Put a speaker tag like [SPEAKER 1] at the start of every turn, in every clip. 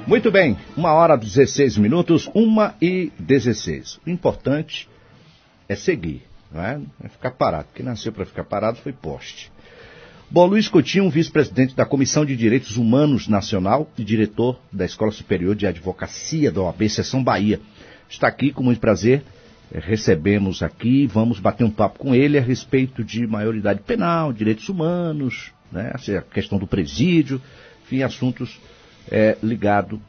[SPEAKER 1] Muito bem, 1h16, 1h16. O importante é seguir, não é ficar parado. Quem nasceu para ficar parado foi poste. Bom, Luiz Coutinho, vice-presidente da Comissão de Direitos Humanos Nacional e diretor da Escola Superior de Advocacia da OAB Seção Bahia, está aqui com muito prazer. Recebemos aqui, vamos bater um papo com ele a respeito de maioridade penal, direitos humanos, né, a questão do presídio, enfim, assuntos ligados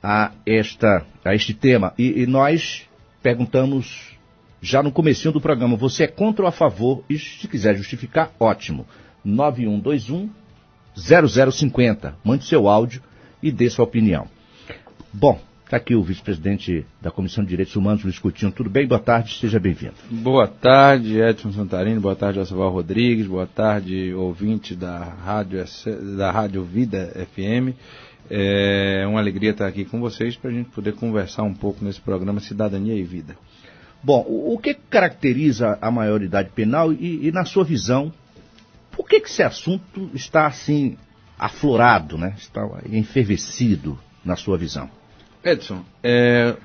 [SPEAKER 1] a este tema. E nós perguntamos já no comecinho do programa, você é contra ou a favor? E se quiser justificar, ótimo. 9121-0050. Mande seu áudio e dê sua opinião. Bom, está aqui o vice-presidente da Comissão de Direitos Humanos, Luiz Coutinho. Tudo bem? Boa tarde, seja bem-vindo.
[SPEAKER 2] Boa tarde, Edson Santarino. Boa tarde, Oswaldo Rodrigues. Boa tarde, ouvinte da Rádio Vida FM. É uma alegria estar aqui com vocês para a gente poder conversar um pouco nesse programa Cidadania e Vida.
[SPEAKER 1] Bom, o que caracteriza a maioridade penal e na sua visão, por que esse assunto está assim aflorado, né? Está enfervescido na sua visão?
[SPEAKER 2] Edson,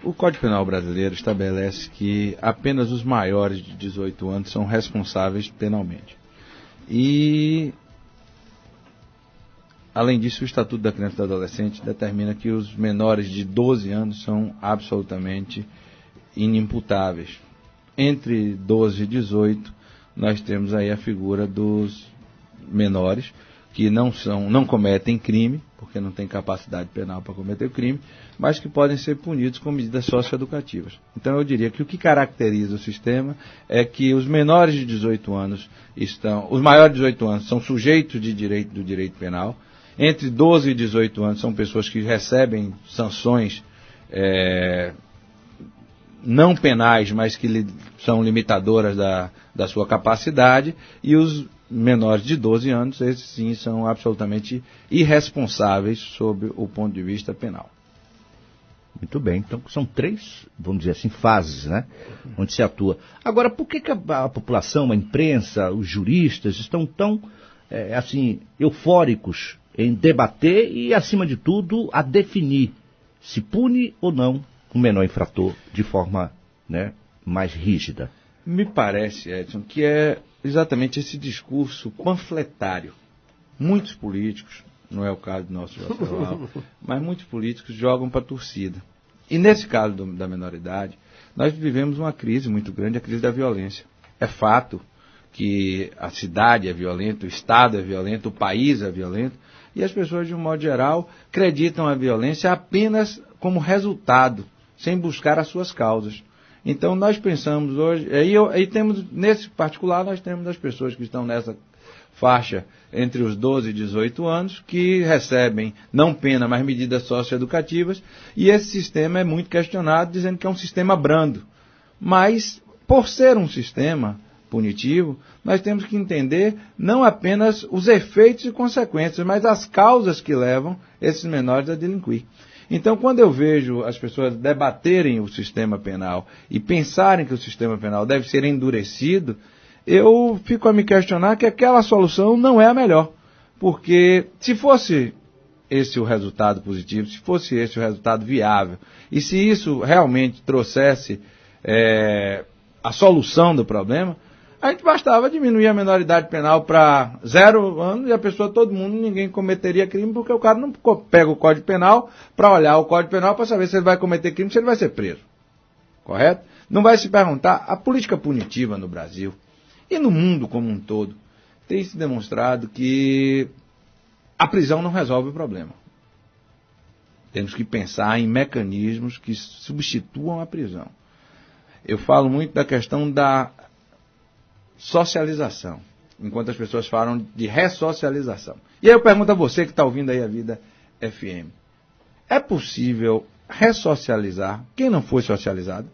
[SPEAKER 2] o Código Penal brasileiro estabelece que apenas os maiores de 18 anos são responsáveis penalmente. E, além disso, o Estatuto da Criança e do Adolescente determina que os menores de 12 anos são absolutamente inimputáveis. Entre 12 e 18, nós temos aí a figura dos menores, que não cometem crime, porque não têm capacidade penal para cometer crime, mas que podem ser punidos com medidas socioeducativas. Então eu diria que o que caracteriza o sistema é que os menores de 18 anos os maiores de 18 anos são sujeitos do direito penal, entre 12 e 18 anos são pessoas que recebem sanções não penais, mas que são limitadoras da sua capacidade, e os menores de 12 anos, esses sim são absolutamente irresponsáveis sob o ponto de vista penal.
[SPEAKER 1] Muito bem, então são 3, vamos dizer assim, fases, né, onde se atua. Agora, por que a população, a imprensa, os juristas estão tão, assim, eufóricos em debater e, acima de tudo, a definir se pune ou não um menor infrator de forma, né, mais rígida?
[SPEAKER 2] Me parece, Edson, que é exatamente esse discurso panfletário. Muitos políticos, não é o caso do nosso Jorge, mas muitos políticos jogam para a torcida. E nesse caso da menoridade, nós vivemos uma crise muito grande, a crise da violência. É fato que a cidade é violenta, o Estado é violento, o país é violento, e as pessoas, de um modo geral, acreditam a violência apenas como resultado, sem buscar as suas causas. Então nós pensamos hoje, aí temos, nesse particular, nós temos as pessoas que estão nessa faixa entre os 12 e 18 anos, que recebem, não pena, mas medidas socioeducativas, e esse sistema é muito questionado, dizendo que é um sistema brando. Mas, por ser um sistema punitivo, nós temos que entender não apenas os efeitos e consequências, mas as causas que levam esses menores a delinquir. Então, quando eu vejo as pessoas debaterem o sistema penal e pensarem que o sistema penal deve ser endurecido, eu fico a me questionar que aquela solução não é a melhor. Porque se fosse esse o resultado positivo, se fosse esse o resultado viável, e se isso realmente trouxesse a solução do problema, a gente bastava diminuir a menoridade penal para 0 anos e a pessoa, ninguém cometeria crime, porque o cara não pega o Código Penal para olhar o Código Penal para saber se ele vai cometer crime, se ele vai ser preso. Correto? Não vai se perguntar. A política punitiva no Brasil e no mundo como um todo tem se demonstrado que a prisão não resolve o problema. Temos que pensar em mecanismos que substituam a prisão. Eu falo muito da questão da socialização, enquanto as pessoas falam de ressocialização. E aí eu pergunto a você que está ouvindo aí a Vida FM, é possível ressocializar quem não foi socializado?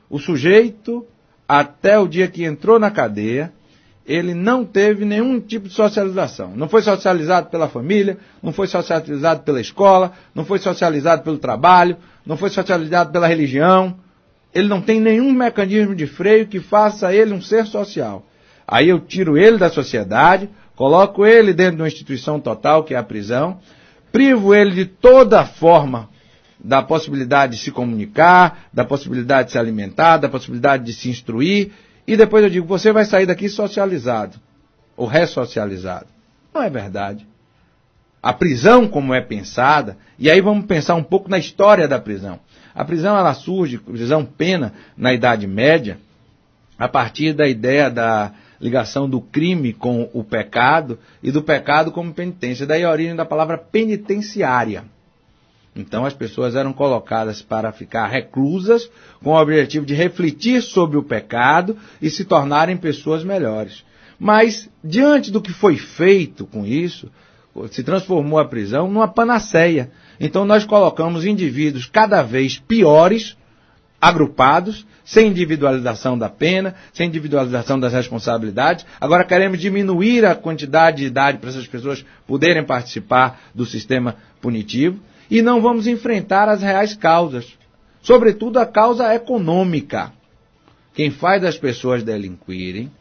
[SPEAKER 2] O sujeito, até o dia que entrou na cadeia, ele não teve nenhum tipo de socialização. Não foi socializado pela família, não foi socializado pela escola, não foi socializado pelo trabalho, não foi socializado pela religião. Ele não tem nenhum mecanismo de freio que faça ele um ser social. Aí eu tiro ele da sociedade, coloco ele dentro de uma instituição total, que é a prisão, privo ele de toda forma da possibilidade de se comunicar, da possibilidade de se alimentar, da possibilidade de se instruir, e depois eu digo, você vai sair daqui socializado, ou ressocializado. Não é verdade. A prisão, como é pensada, e aí vamos pensar um pouco na história da prisão. A prisão, ela surge, prisão-pena, na Idade Média, a partir da ideia da ligação do crime com o pecado, e do pecado como penitência. Daí a origem da palavra penitenciária. Então as pessoas eram colocadas para ficar reclusas, com o objetivo de refletir sobre o pecado e se tornarem pessoas melhores. Mas, diante do que foi feito com isso, se transformou a prisão numa panaceia. Então nós colocamos indivíduos cada vez piores, agrupados, sem individualização da pena, sem individualização das responsabilidades. Agora queremos diminuir a quantidade de idade para essas pessoas poderem participar do sistema punitivo e não vamos enfrentar as reais causas, sobretudo a causa econômica. Quem faz as pessoas delinquirem,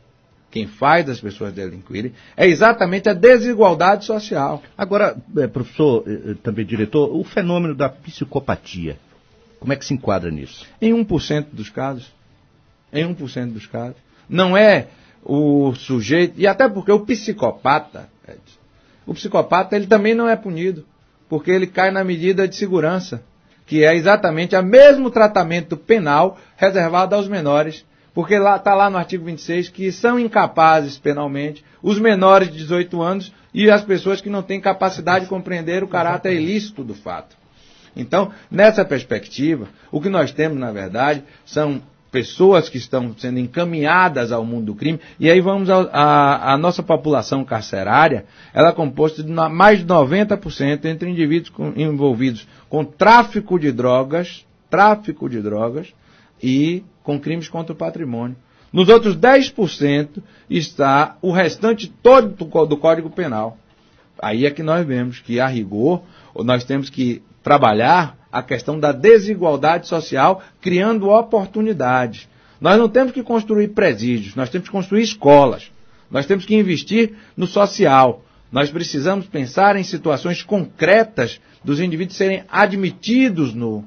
[SPEAKER 2] é exatamente a desigualdade social.
[SPEAKER 1] Agora, professor, também diretor, o fenômeno da psicopatia, como é que se enquadra nisso?
[SPEAKER 2] Em 1% dos casos. Em 1% dos casos. Não é o sujeito, e até porque o psicopata ele também não é punido, porque ele cai na medida de segurança, que é exatamente o mesmo tratamento penal reservado aos menores. Porque está lá no artigo 26 que são incapazes penalmente os menores de 18 anos e as pessoas que não têm capacidade de compreender o caráter ilícito do fato. Então, nessa perspectiva, o que nós temos, na verdade, são pessoas que estão sendo encaminhadas ao mundo do crime, e aí vamos à nossa população carcerária, ela é composta de mais de 90% entre indivíduos envolvidos com tráfico de drogas e com crimes contra o patrimônio. Nos outros 10% está o restante todo do Código Penal. Aí é que nós vemos que, a rigor, nós temos que trabalhar a questão da desigualdade social, criando oportunidades. Nós não temos que construir presídios, nós temos que construir escolas. Nós temos que investir no social. Nós precisamos pensar em situações concretas dos indivíduos serem admitidos no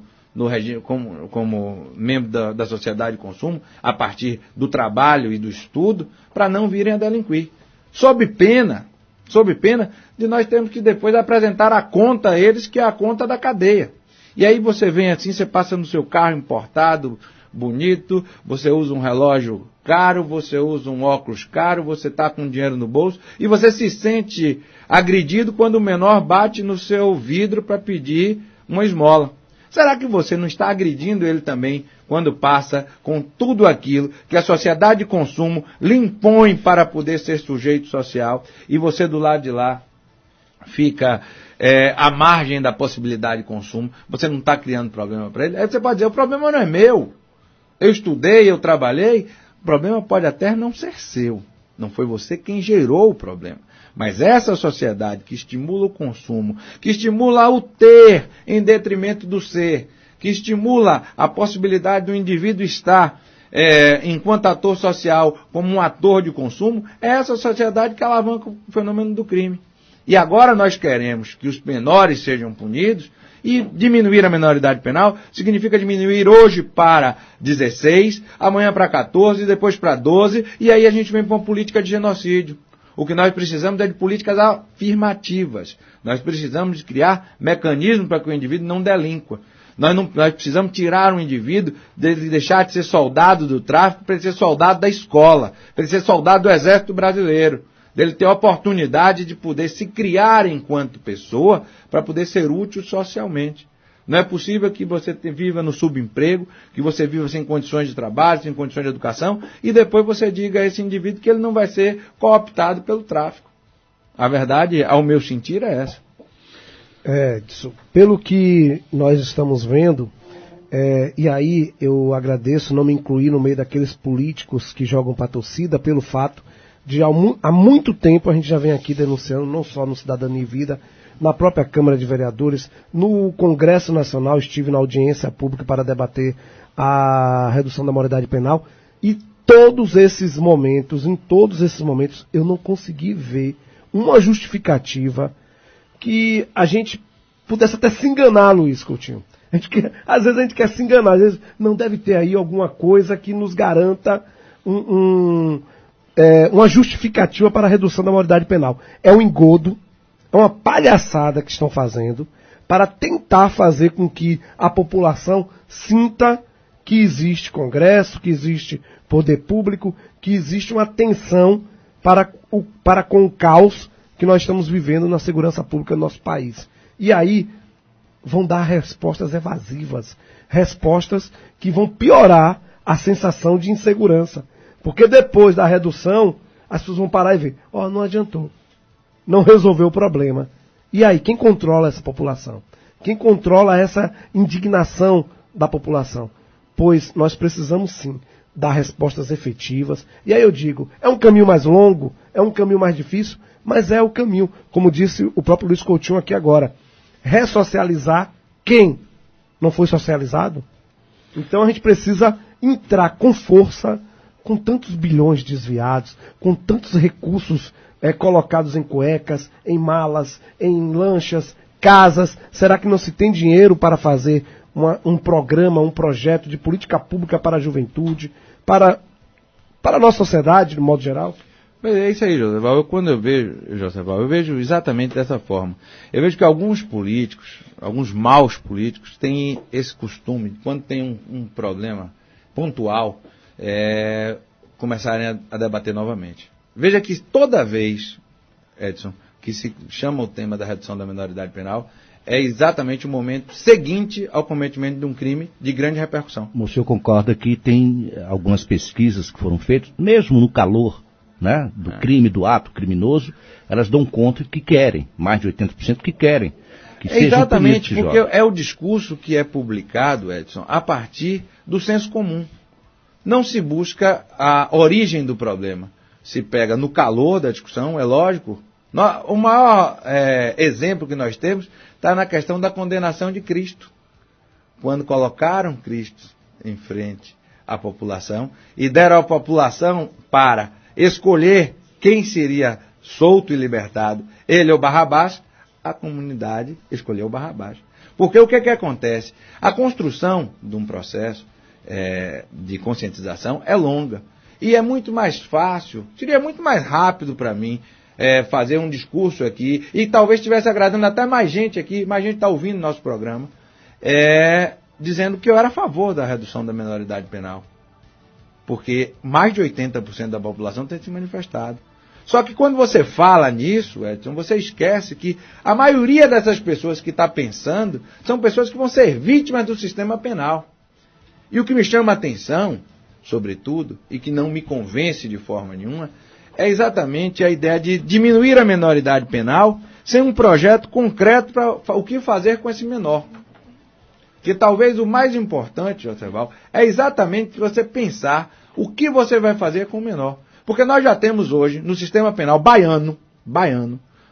[SPEAKER 2] regime, como membro da sociedade de consumo, a partir do trabalho e do estudo, para não virem a delinquir. Sob pena de nós termos que depois apresentar a conta a eles, que é a conta da cadeia. E aí você vem assim, você passa no seu carro importado, bonito, você usa um relógio caro, você usa um óculos caro, você está com dinheiro no bolso, e você se sente agredido quando o menor bate no seu vidro para pedir uma esmola. Será que você não está agredindo ele também quando passa com tudo aquilo que a sociedade de consumo lhe impõe para poder ser sujeito social e você do lado de lá fica à margem da possibilidade de consumo, você não está criando problema para ele? Aí você pode dizer, o problema não é meu, eu estudei, eu trabalhei, o problema pode até não ser seu, não foi você quem gerou o problema. Mas essa sociedade que estimula o consumo, que estimula o ter em detrimento do ser, que estimula a possibilidade do indivíduo estar, enquanto ator social, como um ator de consumo, é essa sociedade que alavanca o fenômeno do crime. E agora nós queremos que os menores sejam punidos, e diminuir a menoridade penal significa diminuir hoje para 16, amanhã para 14, depois para 12, e aí a gente vem para uma política de genocídio. O que nós precisamos é de políticas afirmativas. Nós precisamos de criar mecanismos para que o indivíduo não delinqua. Nós precisamos tirar o indivíduo, dele deixar de ser soldado do tráfico para ele ser soldado da escola, para ele ser soldado do Exército Brasileiro, dele ter a oportunidade de poder se criar enquanto pessoa para poder ser útil socialmente. Não é possível que você viva no subemprego, que você viva sem condições de trabalho, sem condições de educação, e depois você diga a esse indivíduo que ele não vai ser cooptado pelo tráfico. A verdade, ao meu sentir, é essa.
[SPEAKER 3] Edson, pelo que nós estamos vendo, e aí eu agradeço não me incluir no meio daqueles políticos que jogam para a torcida, pelo fato de há muito tempo a gente já vem aqui denunciando, não só no Cidadania e Vida, na própria Câmara de Vereadores, no Congresso Nacional, estive na audiência pública para debater a redução da maioridade penal, e em todos esses momentos, eu não consegui ver uma justificativa que a gente pudesse até se enganar, Luiz Coutinho. Às vezes a gente quer se enganar, às vezes não deve ter aí alguma coisa que nos garanta uma justificativa para a redução da maioridade penal. É um engodo, é uma palhaçada que estão fazendo para tentar fazer com que a população sinta que existe Congresso, que existe poder público, que existe uma tensão para com o caos que nós estamos vivendo na segurança pública do nosso país. E aí vão dar respostas evasivas, respostas que vão piorar a sensação de insegurança. Porque depois da redução, as pessoas vão parar e ver, não adiantou, não resolveu o problema. E aí, quem controla essa população? Quem controla essa indignação da população? Pois nós precisamos sim dar respostas efetivas. E aí eu digo, é um caminho mais longo, é um caminho mais difícil, mas é o caminho, como disse o próprio Luiz Coutinho aqui agora. Ressocializar quem não foi socializado. Então a gente precisa entrar com força, com tantos bilhões desviados, com tantos recursos colocados em cuecas, em malas, em lanchas, casas. Será que não se tem dinheiro para fazer um programa, um projeto de política pública para a juventude, para a nossa sociedade, de modo geral?
[SPEAKER 2] É isso aí, Joseval. Quando eu vejo exatamente dessa forma. Eu vejo que alguns políticos, alguns maus políticos, têm esse costume, quando tem um problema pontual, começarem a debater novamente. Veja que toda vez, Edson, que se chama o tema da redução da minoridade penal, é exatamente o momento seguinte ao cometimento de um crime de grande repercussão.
[SPEAKER 1] O senhor concorda que tem algumas pesquisas que foram feitas, mesmo no calor, né, do crime, do ato criminoso, elas dão conta que querem, mais de 80% que querem. Que
[SPEAKER 2] exatamente, porque é o discurso que é publicado, Edson, a partir do senso comum. Não se busca a origem do problema. Se pega no calor da discussão, é lógico. O maior exemplo que nós temos está na questão da condenação de Cristo. Quando colocaram Cristo em frente à população e deram à população para escolher quem seria solto e libertado, ele ou Barrabás, a comunidade escolheu Barrabás. Porque o que acontece? A construção de um processo de conscientização é longa. E é muito mais fácil, seria muito mais rápido para mim fazer um discurso aqui, e talvez estivesse agradando até mais gente aqui, mais gente está ouvindo nosso programa, dizendo que eu era a favor da redução da minoridade penal. Porque mais de 80% da população tem se manifestado. Só que quando você fala nisso, Edson, você esquece que a maioria dessas pessoas que está pensando são pessoas que vão ser vítimas do sistema penal. E o que me chama a atenção, sobretudo, e que não me convence de forma nenhuma, é exatamente a ideia de diminuir a minoridade penal sem um projeto concreto para o que fazer com esse menor. Que talvez o mais importante, Joseval, é exatamente você pensar o que você vai fazer com o menor. Porque nós já temos hoje, no sistema penal baiano,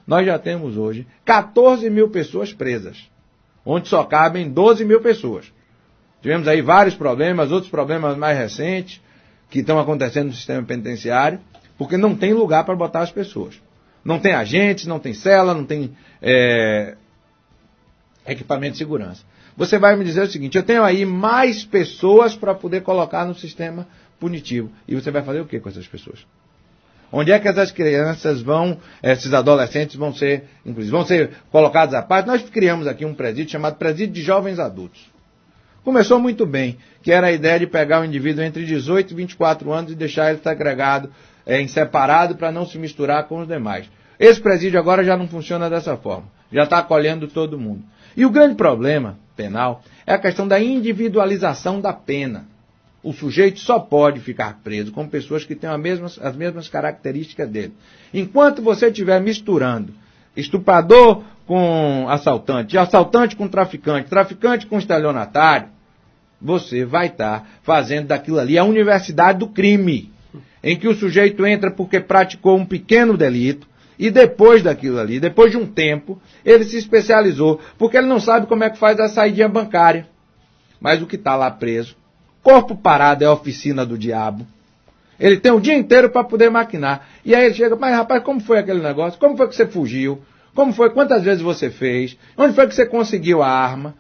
[SPEAKER 2] nós já temos hoje 14 mil pessoas presas, onde só cabem 12 mil pessoas. Tivemos aí vários problemas, outros problemas mais recentes, que estão acontecendo no sistema penitenciário, porque não tem lugar para botar as pessoas. Não tem agentes, não tem cela, não tem equipamento de segurança. Você vai me dizer o seguinte, eu tenho aí mais pessoas para poder colocar no sistema punitivo. E você vai fazer o que com essas pessoas? Onde é que essas crianças vão, esses adolescentes vão ser colocados à parte? Nós criamos aqui um presídio chamado Presídio de Jovens Adultos. Começou muito bem, que era a ideia de pegar o indivíduo entre 18 e 24 anos e deixar ele segregado, em separado, para não se misturar com os demais. Esse presídio agora já não funciona dessa forma. Já está acolhendo todo mundo. E o grande problema penal é a questão da individualização da pena. O sujeito só pode ficar preso com pessoas que têm as mesmas características dele. Enquanto você estiver misturando estuprador com assaltante, assaltante com traficante, traficante com estelionatário, você vai estar fazendo daquilo ali a universidade do crime, em que o sujeito entra porque praticou um pequeno delito, e depois daquilo ali, depois de um tempo, ele se especializou, porque ele não sabe como é que faz a saidinha bancária. Mas o que está lá preso, corpo parado é a oficina do diabo. Ele tem o dia inteiro para poder maquinar. E aí ele chega, mas rapaz, como foi aquele negócio? Como foi que você fugiu? Como foi? Quantas vezes você fez? Onde foi que você conseguiu a arma?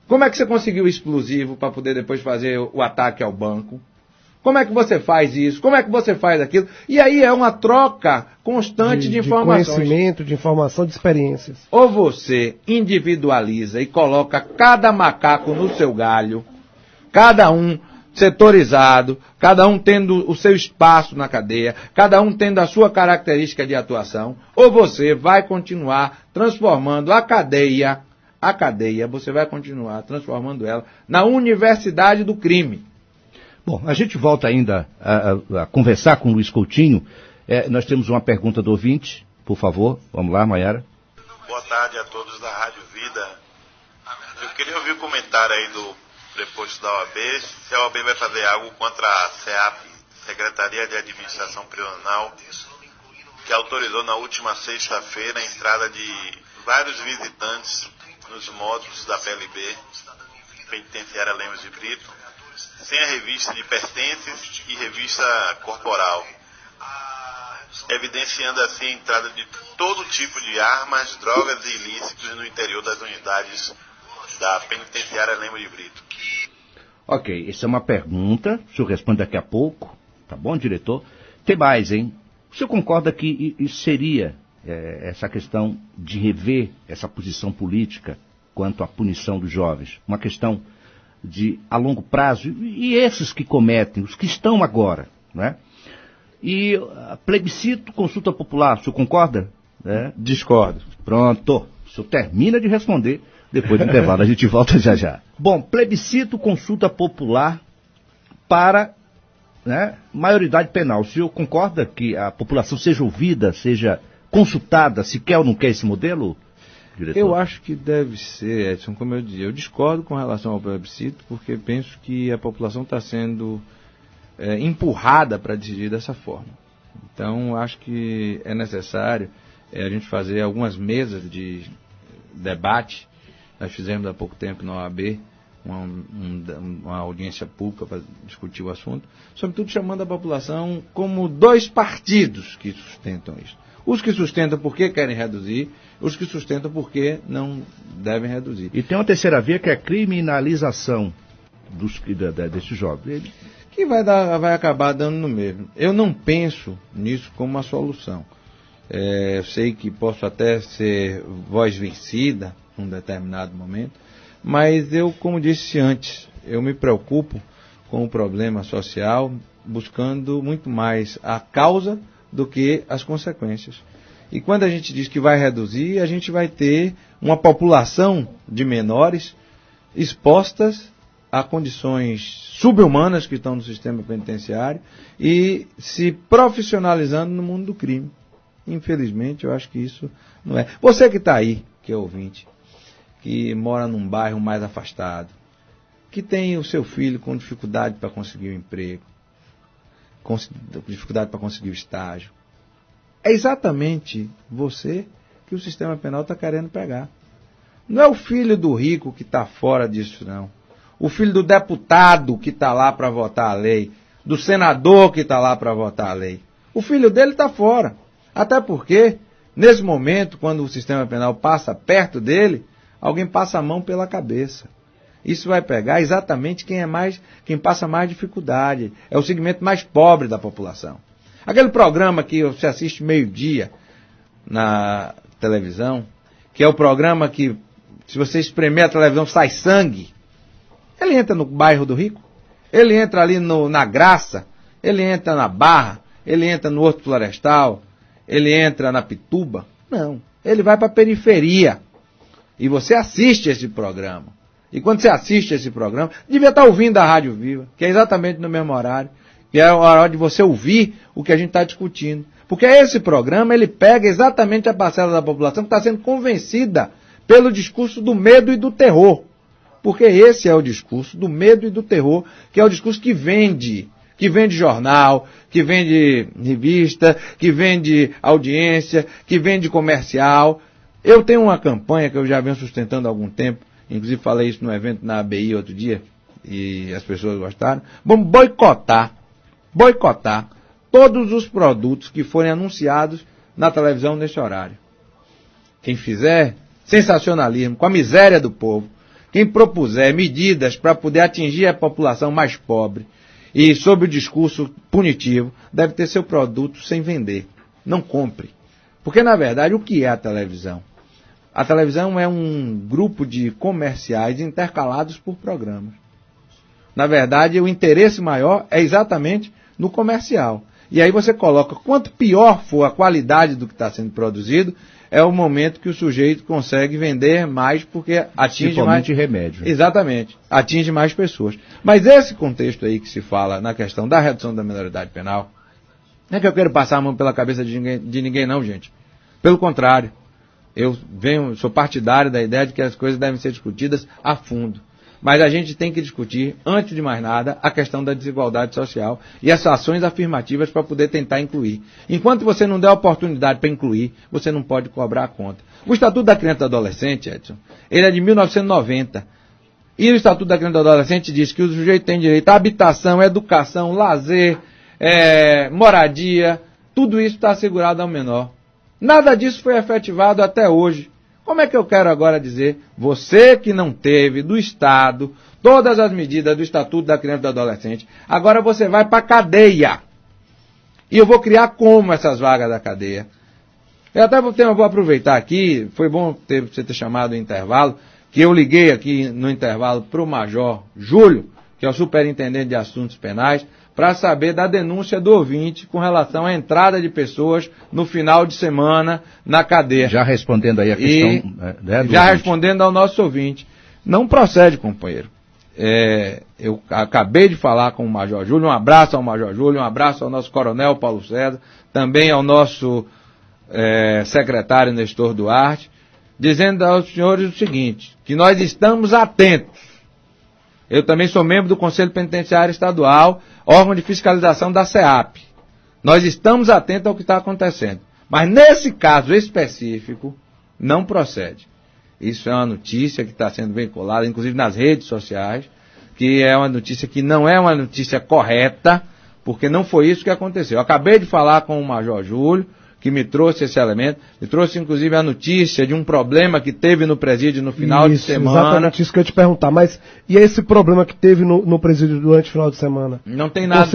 [SPEAKER 2] Como é que você conseguiu o explosivo para poder depois fazer o ataque ao banco? Como é que você faz isso? Como é que você faz aquilo? E aí é uma troca constante de informações.
[SPEAKER 3] De conhecimento, de informação, de experiências.
[SPEAKER 2] Ou você individualiza e coloca cada macaco no seu galho, cada um setorizado, cada um tendo o seu espaço na cadeia, cada um tendo a sua característica de atuação, ou você vai continuar transformando a cadeia, você vai continuar transformando ela na universidade do crime.
[SPEAKER 1] Bom, a gente volta ainda a conversar com o Luiz Coutinho. Nós temos uma pergunta do ouvinte, por favor. Vamos lá, Maiara.
[SPEAKER 4] Boa tarde a todos da Rádio Vida. Eu queria ouvir o comentário aí do preposto da OAB, se a OAB vai fazer algo contra a SEAP, Secretaria de Administração Prisional, que autorizou na última sexta-feira a entrada de vários visitantes nos módulos da PLB, Penitenciária Lemos de Brito, sem a revista de pertences e revista corporal, evidenciando assim a entrada de todo tipo de armas, drogas e ilícitos no interior das unidades da Penitenciária Lemos de Brito.
[SPEAKER 1] Ok, essa é uma pergunta, o senhor responde daqui a pouco, tá bom, diretor? Tem mais, hein? O senhor concorda que isso seria essa questão de rever essa posição política quanto à punição dos jovens? Uma questão de a longo prazo, e esses que cometem, os que estão agora, né? E plebiscito, consulta popular, o senhor concorda?
[SPEAKER 2] Discordo.
[SPEAKER 1] Pronto, o senhor termina de responder, depois do intervalo a gente volta já já. Bom, plebiscito, consulta popular para, né, maioridade penal. O senhor concorda que a população seja ouvida, seja consultada, se quer ou não quer esse modelo? Diretor?
[SPEAKER 2] Eu acho que deve ser, Edson, como eu dizia, eu discordo com relação ao plebiscito, porque penso que a população está sendo empurrada para decidir dessa forma. Então, acho que é necessário a gente fazer algumas mesas de debate. Nós fizemos há pouco tempo na OAB uma audiência pública para discutir o assunto, sobretudo chamando a população como dois partidos que sustentam isso. Os que sustentam porque querem reduzir, os que sustentam porque não devem reduzir.
[SPEAKER 1] E tem uma terceira via que é a criminalização desses jovens.
[SPEAKER 2] Que vai acabar dando no mesmo. Eu não penso nisso como uma solução. Eu sei que posso até ser voz vencida num determinado momento, mas eu, como disse antes, eu me preocupo com o problema social, buscando muito mais a causa do que as consequências. E quando a gente diz que vai reduzir, a gente vai ter uma população de menores expostas a condições sub-humanas que estão no sistema penitenciário e se profissionalizando no mundo do crime. Infelizmente, eu acho que isso não é. Você que está aí, que é ouvinte, que mora num bairro mais afastado, que tem o seu filho com dificuldade para conseguir um emprego, com dificuldade para conseguir o estágio, é exatamente você que o sistema penal está querendo pegar. Não é o filho do rico que está fora disso, não. O filho do deputado que está lá para votar a lei, do senador que está lá para votar a lei. O filho dele está fora. Até porque, nesse momento, quando o sistema penal passa perto dele, alguém passa a mão pela cabeça. Isso vai pegar exatamente quem passa mais dificuldade. É o segmento mais pobre da população. Aquele programa que você assiste meio-dia na televisão, que é o programa que, se você espremer a televisão, sai sangue. Ele entra no bairro do Rico, ele entra ali na Graça, ele entra na Barra, ele entra no Horto Florestal, ele entra na Pituba. Não, ele vai para a periferia. E você assiste esse programa. E quando você assiste esse programa, devia estar ouvindo a Rádio Viva, que é exatamente no mesmo horário, que é a hora de você ouvir o que a gente está discutindo. Porque esse programa, ele pega exatamente a parcela da população que está sendo convencida pelo discurso do medo e do terror. Porque esse é o discurso do medo e do terror, que é o discurso que vende jornal, que vende revista, que vende audiência, que vende comercial. Eu tenho uma campanha que eu já venho sustentando há algum tempo, inclusive falei isso no evento na ABI outro dia, e as pessoas gostaram. Vamos boicotar todos os produtos que forem anunciados na televisão nesse horário. Quem fizer sensacionalismo com a miséria do povo, quem propuser medidas para poder atingir a população mais pobre e sob o discurso punitivo, deve ter seu produto sem vender. Não compre. Porque, na verdade, o que é a televisão? A televisão é um grupo de comerciais intercalados por programas. Na verdade, o interesse maior é exatamente no comercial. E aí você coloca, quanto pior for a qualidade do que está sendo produzido, é o momento que o sujeito consegue vender mais, porque atinge mais...
[SPEAKER 1] remédio.
[SPEAKER 2] Exatamente, atinge mais pessoas. Mas esse contexto aí que se fala na questão da redução da minoridade penal, não é que eu quero passar a mão pela cabeça de ninguém não, gente. Pelo contrário, eu sou partidário da ideia de que as coisas devem ser discutidas a fundo. Mas a gente tem que discutir, antes de mais nada, a questão da desigualdade social e as ações afirmativas para poder tentar incluir. Enquanto você não der oportunidade para incluir, você não pode cobrar a conta. O Estatuto da Criança e do Adolescente, Edson, ele é de 1990. E o Estatuto da Criança e do Adolescente diz que o sujeito tem direito à habitação, educação, lazer, moradia, tudo isso está assegurado ao menor. Nada disso foi efetivado até hoje. Como é que eu quero agora dizer, você que não teve do Estado todas as medidas do Estatuto da Criança e do Adolescente, agora você vai para a cadeia. E eu vou criar como essas vagas da cadeia? Eu até vou aproveitar aqui, foi bom você ter chamado o intervalo, que eu liguei aqui no intervalo para o Major Júlio, que é o Superintendente de Assuntos Penais, para saber da denúncia do ouvinte com relação à entrada de pessoas no final de semana na cadeia.
[SPEAKER 1] Já respondendo aí a questão...
[SPEAKER 2] já respondendo ao nosso ouvinte. Não procede, companheiro. Eu acabei de falar com o Major Júlio, um abraço ao Major Júlio, um abraço ao nosso Coronel Paulo César, também ao nosso secretário Nestor Duarte, dizendo aos senhores o seguinte, que nós estamos atentos. Eu também sou membro do Conselho Penitenciário Estadual, órgão de fiscalização da SEAP. Nós estamos atentos ao que está acontecendo. Mas nesse caso específico, não procede. Isso é uma notícia que está sendo veiculada, inclusive nas redes sociais, que é uma notícia que não é uma notícia correta, porque não foi isso que aconteceu. Eu acabei de falar com o Major Júlio, que me trouxe esse elemento, me trouxe inclusive a notícia de um problema que teve no presídio no final de semana.
[SPEAKER 3] Exatamente isso que eu ia te perguntar, mas e esse problema que teve no presídio durante o final de semana?
[SPEAKER 2] Não tem nada.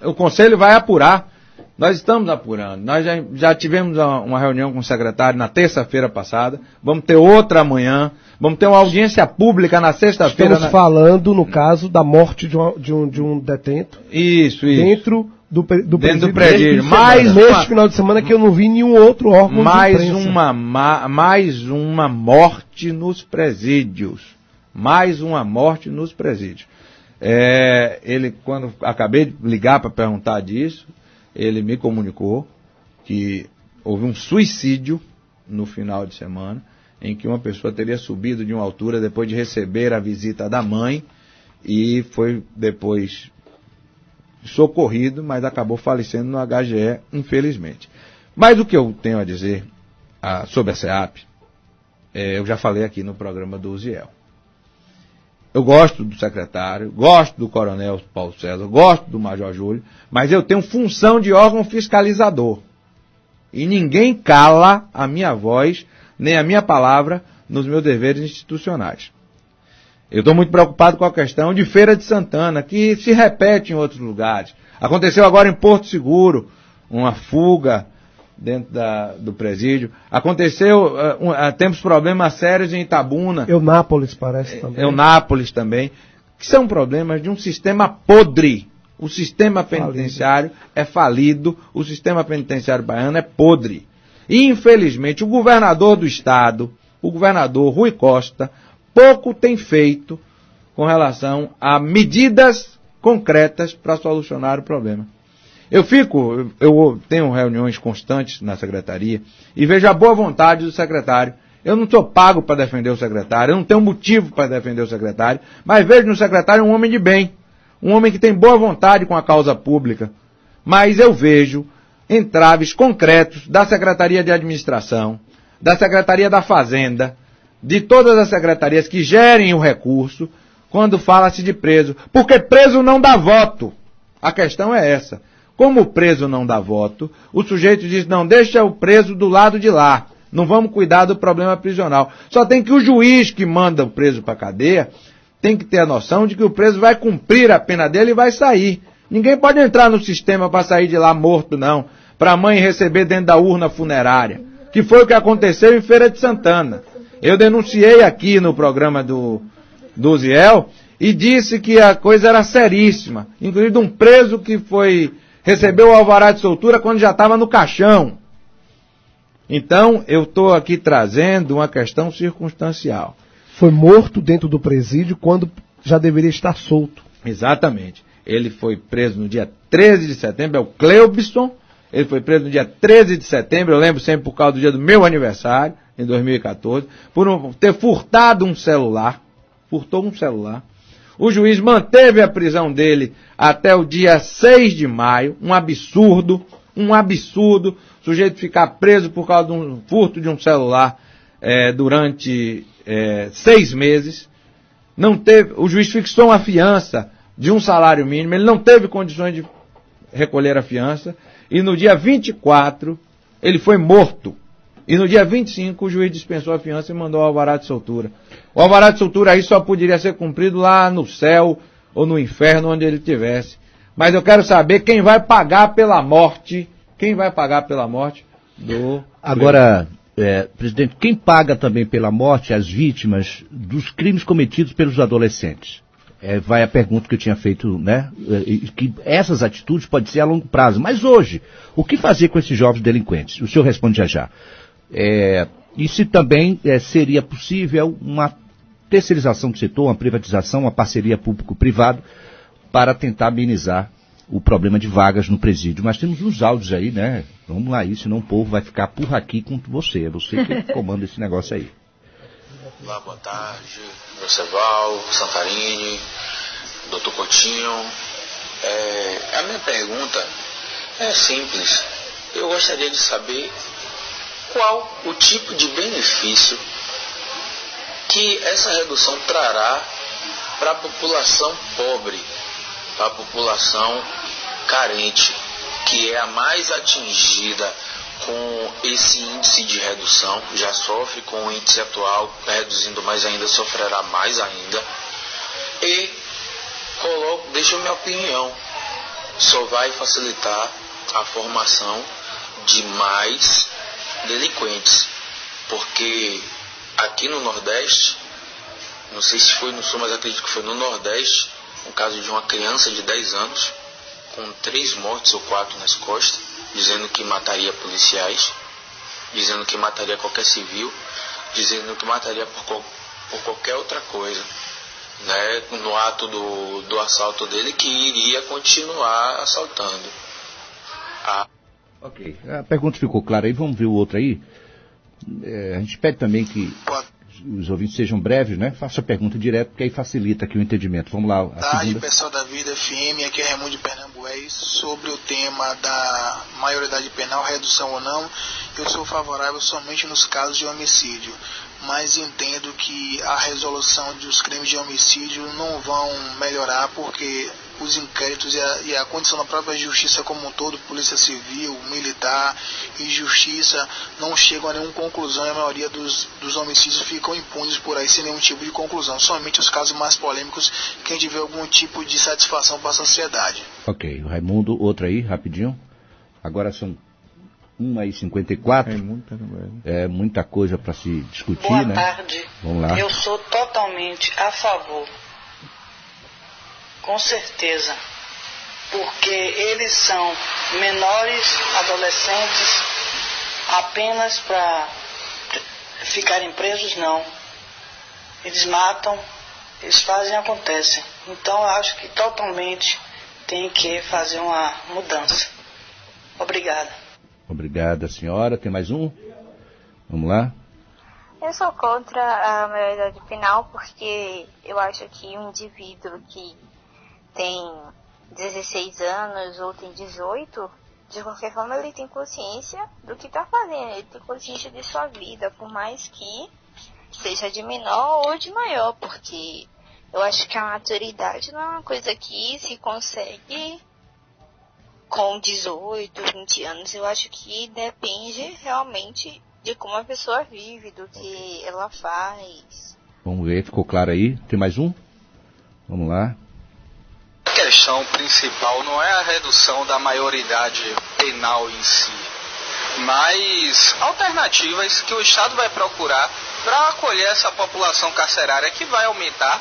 [SPEAKER 2] O Conselho vai apurar, nós estamos apurando, nós já tivemos uma reunião com o secretário na terça-feira passada, vamos ter outra amanhã, vamos ter uma audiência pública na sexta-feira.
[SPEAKER 3] Estamos falando, no caso, da morte de um detento.
[SPEAKER 2] Isso.
[SPEAKER 3] Dentro do
[SPEAKER 2] presídio.
[SPEAKER 3] Neste final de semana que eu não vi nenhum outro órgão
[SPEAKER 2] mais uma morte nos presídios. Mais uma morte nos presídios. Quando acabei de ligar para perguntar disso, ele me comunicou que houve um suicídio no final de semana, em que uma pessoa teria subido de uma altura depois de receber a visita da mãe e foi depois socorrido, mas acabou falecendo no HGE, infelizmente. Mas o que eu tenho a dizer sobre a SEAP, eu já falei aqui no programa do Uziel. Eu gosto do secretário, gosto do Coronel Paulo César, gosto do Major Júlio, mas eu tenho função de órgão fiscalizador. E ninguém cala a minha voz, nem a minha palavra, nos meus deveres institucionais. Eu estou muito preocupado com a questão de Feira de Santana, que se repete em outros lugares. Aconteceu agora em Porto Seguro, uma fuga dentro do presídio. Aconteceu, temos problemas sérios em Itabuna.
[SPEAKER 3] Eunápolis parece também.
[SPEAKER 2] Eunápolis também. Que são problemas de um sistema podre. O sistema penitenciário é falido, o sistema penitenciário baiano é podre. E, infelizmente, o governador do estado, o governador Rui Costa, pouco tem feito com relação a medidas concretas para solucionar o problema. Eu tenho reuniões constantes na secretaria e vejo a boa vontade do secretário. Eu não sou pago para defender o secretário, eu não tenho motivo para defender o secretário, mas vejo no secretário um homem de bem, um homem que tem boa vontade com a causa pública. Mas eu vejo entraves concretos da Secretaria de Administração, da Secretaria da Fazenda, de todas as secretarias que gerem o recurso, quando fala-se de preso. Porque preso não dá voto. A questão é essa. Como o preso não dá voto, o sujeito diz, não, deixa o preso do lado de lá. Não vamos cuidar do problema prisional. Só tem que o juiz que manda o preso para a cadeia tem que ter a noção de que o preso vai cumprir a pena dele e vai sair. Ninguém pode entrar no sistema para sair de lá morto, não. Para a mãe receber dentro da urna funerária. Que foi o que aconteceu em Feira de Santana. Eu denunciei aqui no programa do Ziel e disse que a coisa era seríssima. Inclusive de um preso que recebeu o alvará de soltura quando já estava no caixão. Então, eu estou aqui trazendo uma questão circunstancial.
[SPEAKER 3] Foi morto dentro do presídio quando já deveria estar solto.
[SPEAKER 2] Exatamente. Ele foi preso no dia 13 de setembro, é o Cleubson. Ele foi preso no dia 13 de setembro, eu lembro sempre por causa do dia do meu aniversário, em 2014, por ter furtado um celular. Furtou um celular. O juiz manteve a prisão dele até o dia 6 de maio. Um absurdo. O sujeito ficar preso por causa de um furto de um celular durante 6 meses. O juiz fixou uma fiança de um salário mínimo. Ele não teve condições de recolher a fiança. E no dia 24, ele foi morto. E no dia 25, o juiz dispensou a fiança e mandou o alvará de soltura. O alvará de soltura aí só poderia ser cumprido lá no céu ou no inferno, onde ele estivesse. Mas eu quero saber quem vai pagar pela morte. Quem vai pagar pela morte do...
[SPEAKER 1] Agora, presidente, quem paga também pela morte as vítimas dos crimes cometidos pelos adolescentes? Vai a pergunta que eu tinha feito, né? Que essas atitudes podem ser a longo prazo. Mas hoje, o que fazer com esses jovens delinquentes? O senhor responde já. E se também seria possível uma terceirização do setor, uma privatização, uma parceria público-privado para tentar amenizar o problema de vagas no presídio. Mas temos uns áudios aí, né? Vamos lá, senão o povo vai ficar por aqui com você. É você que comanda esse negócio aí.
[SPEAKER 5] Olá, boa tarde, Roosevelt, Santarini, Dr. Coutinho. A minha pergunta é simples. Eu gostaria de saber qual o tipo de benefício que essa redução trará para a população pobre, para a população carente, que é a mais atingida com esse índice de redução. Já sofre com o índice atual, reduzindo mais ainda, sofrerá mais ainda. E deixo minha opinião, só vai facilitar a formação de mais delinquentes, porque aqui no Nordeste, não sei se foi no Sul, mas acredito que foi no Nordeste, um caso de uma criança de 10 anos, com 3 mortes ou 4 nas costas, dizendo que mataria policiais, dizendo que mataria qualquer civil, dizendo que mataria por qualquer outra coisa, né, no ato do assalto dele, que iria continuar assaltando.
[SPEAKER 1] Ok, a pergunta ficou clara aí, vamos ver o outro aí. A gente pede também que os ouvintes sejam breves, né? Faça a pergunta direto, porque aí facilita aqui o entendimento. Vamos lá.
[SPEAKER 6] Boa tarde, pessoal da Vida FM, aqui é Raimundo de Pernambués. Sobre o tema da maioridade penal, redução ou não, eu sou favorável somente nos casos de homicídio, mas entendo que a resolução dos crimes de homicídio não vão melhorar, porque os inquéritos e a condição da própria justiça como um todo, polícia civil, militar e justiça, não chegam a nenhuma conclusão, e a maioria dos homicídios ficam impunes por aí sem nenhum tipo de conclusão. Somente os casos mais polêmicos, quem tiver algum tipo de satisfação para a sociedade.
[SPEAKER 1] Ok, o Raimundo, outro aí, rapidinho. Agora são 1h54. É muita coisa para se discutir,
[SPEAKER 7] Boa
[SPEAKER 1] né?
[SPEAKER 7] Boa tarde.
[SPEAKER 1] Vamos lá.
[SPEAKER 7] Eu sou totalmente a favor. Com certeza. Porque eles são menores, adolescentes, apenas para ficarem presos, não. Eles matam, eles fazem e acontecem. Então eu acho que totalmente tem que fazer uma mudança. Obrigada.
[SPEAKER 1] Obrigada, senhora. Tem mais um? Vamos lá.
[SPEAKER 8] Eu sou contra a maioridade penal porque eu acho que um indivíduo que tem 16 anos ou tem 18, de qualquer forma ele tem consciência do que está fazendo, ele tem consciência de sua vida, por mais que seja de menor ou de maior, porque eu acho que a maturidade não é uma coisa que se consegue com 18, 20 anos. Eu acho que depende realmente de como a pessoa vive, do que ela faz.
[SPEAKER 1] Vamos ver, ficou claro aí? Tem mais um? Vamos lá.
[SPEAKER 9] A questão principal não é a redução da maioridade penal em si, mas alternativas que o Estado vai procurar para acolher essa população carcerária que vai aumentar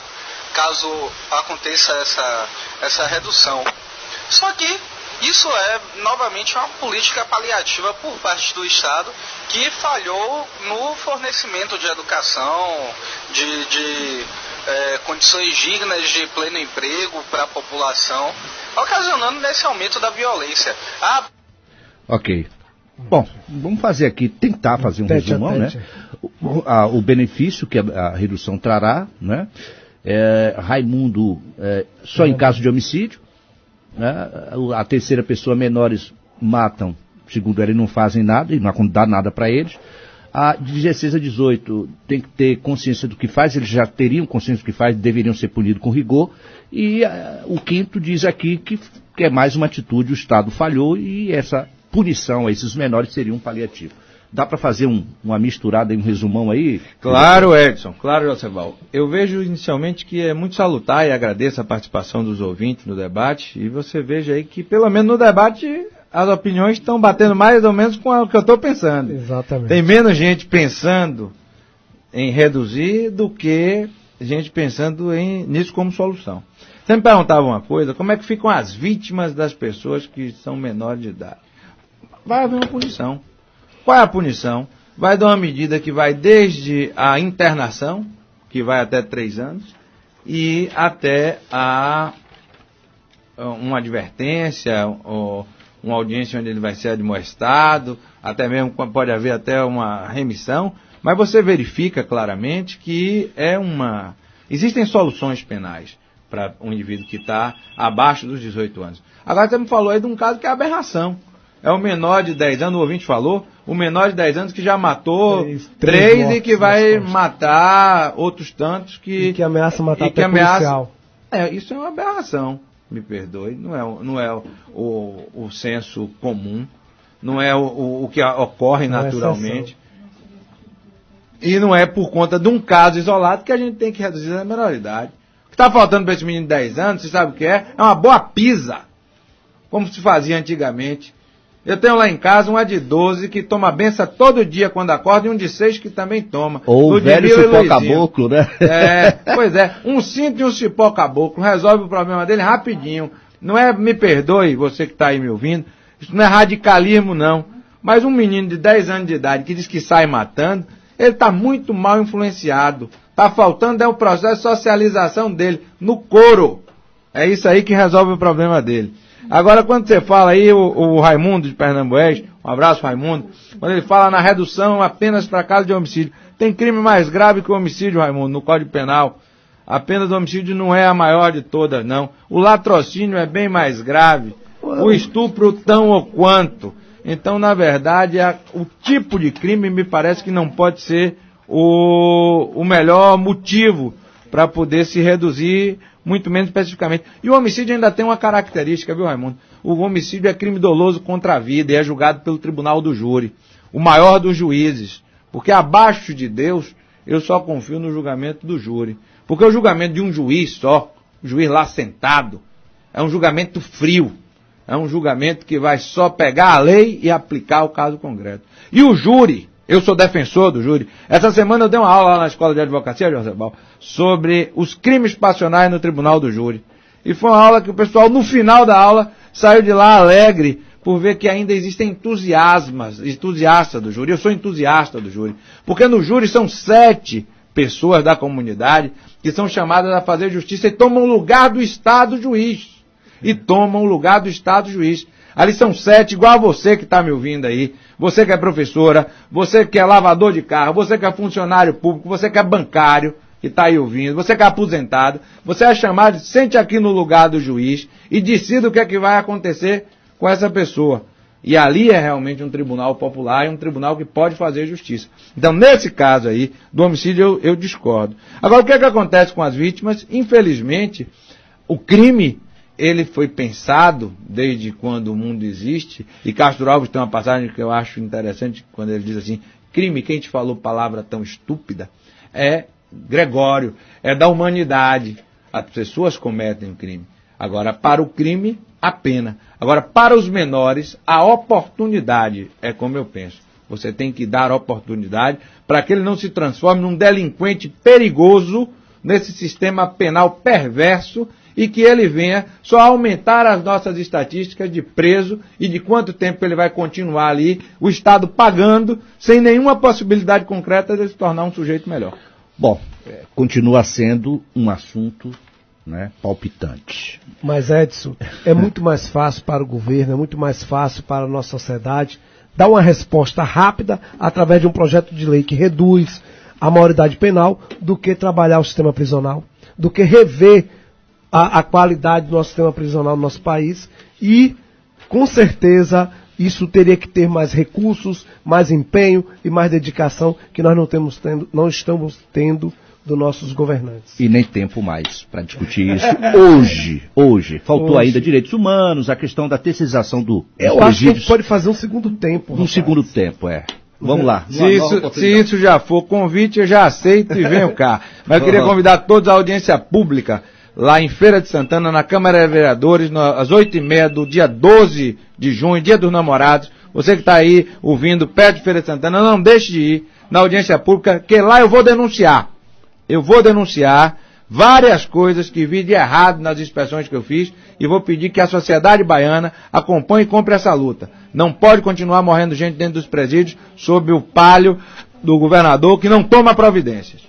[SPEAKER 9] caso aconteça essa redução. Só que isso é novamente uma política paliativa por parte do Estado que falhou no fornecimento de educação, de condições dignas de pleno emprego para a população, ocasionando nesse aumento da violência.
[SPEAKER 1] Ok. Bom, vamos fazer aqui, tentar fazer um resumão, né? O benefício que a redução trará, né? Raimundo, só em caso de homicídio, né? A terceira pessoa, menores matam, segundo ele, não fazem nada e não dá nada para eles. De 16 a 18 tem que ter consciência do que faz, eles já teriam consciência do que faz, deveriam ser punidos com rigor. E o quinto diz aqui que é mais uma atitude, o Estado falhou e essa punição a esses menores seria um paliativo. Dá para fazer uma misturada e um resumão aí?
[SPEAKER 2] Claro, Edson, claro, Joseval. Eu vejo inicialmente que é muito salutar e agradeço a participação dos ouvintes no debate, e você veja aí que pelo menos no debate as opiniões estão batendo mais ou menos com o que eu estou pensando.
[SPEAKER 3] Exatamente.
[SPEAKER 2] Tem menos gente pensando em reduzir do que gente pensando nisso como solução. Você me perguntava uma coisa, como é que ficam as vítimas das pessoas que são menores de idade? Vai haver uma punição. Qual é a punição? Vai dar uma medida que vai desde a internação, que vai até 3 anos, e até uma advertência, ou uma audiência onde ele vai ser admoestado, até mesmo pode haver até uma remissão, mas você verifica claramente que existem soluções penais para um indivíduo que está abaixo dos 18 anos. Agora você me falou aí de um caso que é aberração. É o menor de 10 anos, o ouvinte falou, o menor de 10 anos que já matou 3 e que vai matar outros tantos que
[SPEAKER 3] ameaça matar até policial.
[SPEAKER 2] Isso é uma aberração. Me perdoe, não é o senso comum, não é o que ocorre naturalmente, e não é por conta de um caso isolado que a gente tem que reduzir a menoridade. O que está faltando para esse menino de 10 anos, você sabe o que é? É uma boa pisa, como se fazia antigamente. Eu tenho lá em casa uma de 12 que toma benção todo dia quando acorda e um de 6 que também toma.
[SPEAKER 1] Ou o velho cipó caboclo, né?
[SPEAKER 2] Pois é. Um cinto e um cipó caboclo resolve o problema dele rapidinho. Não é, me perdoe, você que está aí me ouvindo, isso não é radicalismo não. Mas um menino de 10 anos de idade que diz que sai matando, ele está muito mal influenciado. Está faltando o processo de socialização dele no couro. É isso aí que resolve o problema dele. Agora, quando você fala aí, o Raimundo de Pernambués, um abraço, Raimundo, quando ele fala na redução apenas para caso de homicídio, tem crime mais grave que o homicídio, Raimundo, no Código Penal. A pena do homicídio não é a maior de todas, não. O latrocínio é bem mais grave. O estupro tão ou quanto. Então, na verdade, o tipo de crime me parece que não pode ser o melhor motivo para poder se reduzir, muito menos especificamente. E o homicídio ainda tem uma característica, viu, Raimundo? O homicídio é crime doloso contra a vida e é julgado pelo tribunal do júri, o maior dos juízes. Porque abaixo de Deus, eu só confio no julgamento do júri. Porque o julgamento de um juiz só, o juiz lá sentado, é um julgamento frio. É um julgamento que vai só pegar a lei e aplicar o caso concreto. E o júri, eu sou defensor do júri. Essa semana eu dei uma aula lá na Escola de Advocacia, Josebal, sobre os crimes passionais no Tribunal do Júri. E foi uma aula que o pessoal, no final da aula, saiu de lá alegre por ver que ainda existem entusiastas do júri. Eu sou entusiasta do júri. Porque no júri são 7 pessoas da comunidade que são chamadas a fazer justiça e tomam o lugar do Estado juiz. Ali são 7, igual a você que está me ouvindo aí. Você que é professora, você que é lavador de carro, você que é funcionário público, você que é bancário, que está aí ouvindo, você que é aposentado, você é chamado, sente aqui no lugar do juiz e decida o que é que vai acontecer com essa pessoa. E ali é realmente um tribunal popular, é um tribunal que pode fazer justiça. Então, nesse caso aí, do homicídio, eu discordo. Agora, o que é que acontece com as vítimas? Infelizmente, o crime, ele foi pensado desde quando o mundo existe, e Castro Alves tem uma passagem que eu acho interessante, quando ele diz assim, crime, quem te falou palavra tão estúpida, é Gregório, é da humanidade. As pessoas cometem o crime. Agora, para o crime, a pena. Agora, para os menores, a oportunidade é como eu penso. Você tem que dar oportunidade para que ele não se transforme num delinquente perigoso nesse sistema penal perverso e que ele venha só aumentar as nossas estatísticas de preso e de quanto tempo ele vai continuar ali, o Estado pagando, sem nenhuma possibilidade concreta de se tornar um sujeito melhor.
[SPEAKER 1] Bom, continua sendo um assunto, né, palpitante.
[SPEAKER 3] Mas, Edson, é muito mais fácil para o governo, é muito mais fácil para a nossa sociedade dar uma resposta rápida através de um projeto de lei que reduz a maioridade penal do que trabalhar o sistema prisional, do que rever a qualidade do nosso sistema prisional no nosso país e, com certeza, isso teria que ter mais recursos, mais empenho e mais dedicação que nós não estamos tendo dos nossos governantes.
[SPEAKER 1] E nem tempo mais para discutir isso hoje. Faltou ainda direitos humanos, a questão da terceirização do
[SPEAKER 3] Eu acho que a gente pode fazer um segundo tempo.
[SPEAKER 1] Segundo tempo, Vamos lá.
[SPEAKER 2] Se isso já for convite, eu já aceito e venho cá. Mas eu queria convidar todos à audiência pública, lá em Feira de Santana, na Câmara de Vereadores, às 8h30 do dia 12 de junho, dia dos namorados. Você que está aí ouvindo perto de Feira de Santana, não deixe de ir na audiência pública, que lá eu vou denunciar. Eu vou denunciar várias coisas que vi de errado nas inspeções que eu fiz e vou pedir que a sociedade baiana acompanhe e compre essa luta. Não pode continuar morrendo gente dentro dos presídios sob o palio do governador que não toma providências.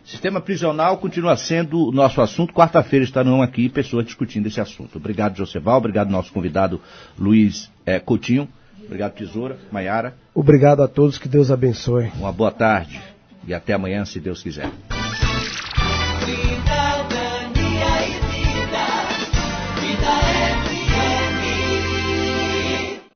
[SPEAKER 1] Sistema prisional continua sendo o nosso assunto. Quarta-feira estarão aqui pessoas discutindo esse assunto. Obrigado, Joseval. Obrigado, nosso convidado Luiz Coutinho. Obrigado, Tesoura, Maiara.
[SPEAKER 3] Obrigado a todos, que Deus abençoe.
[SPEAKER 1] Uma boa tarde e até amanhã, se Deus quiser.